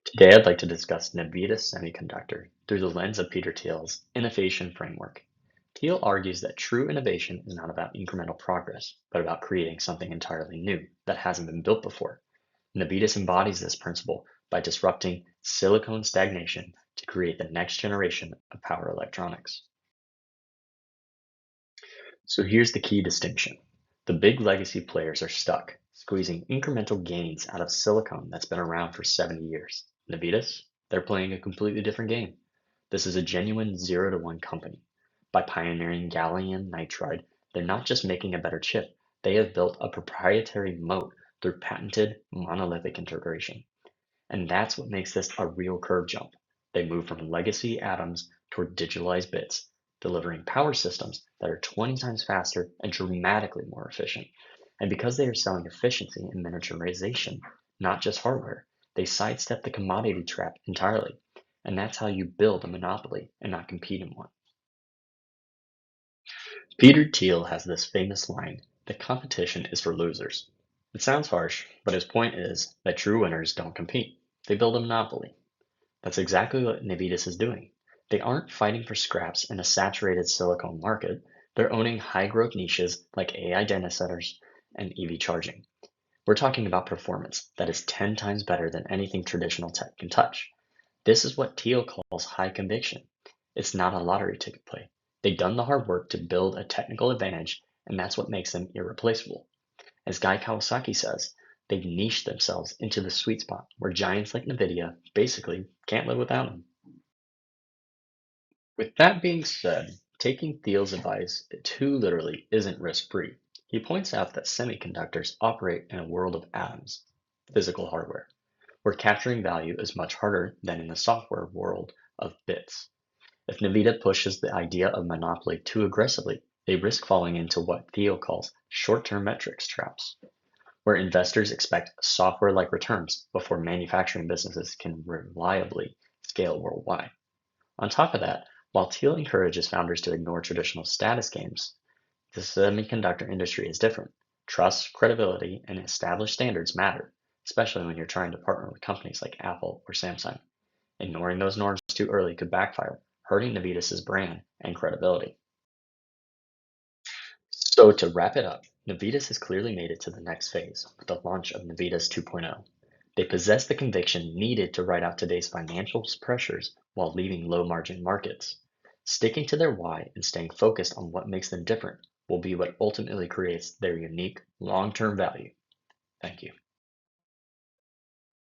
Today, I'd like to discuss Navitas Semiconductor through the lens of Peter Thiel's innovation framework. Thiel argues that true innovation is not about incremental progress, but about creating something entirely new that hasn't been built before. Navitas embodies this principle by disrupting silicon stagnation to create the next generation of power electronics. So here's the key distinction. The big legacy players are stuck, squeezing incremental gains out of silicon that's been around for 70 years. Navitas, they're playing a completely different game. This is a genuine 0 to 1 company. By pioneering gallium nitride, they're not just making a better chip, they have built a proprietary moat through patented monolithic integration. And that's what makes this a real curve jump. They move from legacy atoms toward digitalized bits, delivering power systems that are 20 times faster and dramatically more efficient. And because they are selling efficiency and miniaturization, not just hardware, they sidestep the commodity trap entirely. And that's how you build a monopoly and not compete in one. Peter Thiel has this famous line that competition is for losers. It sounds harsh, but his point is that true winners don't compete. They build a monopoly. That's exactly what Navitas is doing. They aren't fighting for scraps in a saturated silicon market. They're owning high growth niches like AI data centers and EV charging. We're talking about performance that is 10 times better than anything traditional tech can touch. This is what Thiel calls high conviction. It's not a lottery ticket play. They've done the hard work to build a technical advantage, and that's what makes them irreplaceable. As Guy Kawasaki says, they've niched themselves into the sweet spot where giants like NVIDIA basically can't live without them. With that being said, taking Thiel's advice too literally isn't risk-free. He points out that semiconductors operate in a world of atoms, physical hardware, where capturing value is much harder than in the software world of bits. If NVIDIA pushes the idea of monopoly too aggressively, they risk falling into what Thiel calls short-term metrics traps, where investors expect software-like returns before manufacturing businesses can reliably scale worldwide. On top of that, while Thiel encourages founders to ignore traditional status games, the semiconductor industry is different. Trust, credibility, and established standards matter, especially when you're trying to partner with companies like Apple or Samsung. Ignoring those norms too early could backfire, hurting Navitas' brand and credibility. So to wrap it up, Navitas has clearly made it to the next phase with the launch of Navitas 2.0. They possess the conviction needed to ride out today's financial pressures while leaving low margin markets. Sticking to their why and staying focused on what makes them different will be what ultimately creates their unique long term value. Thank you.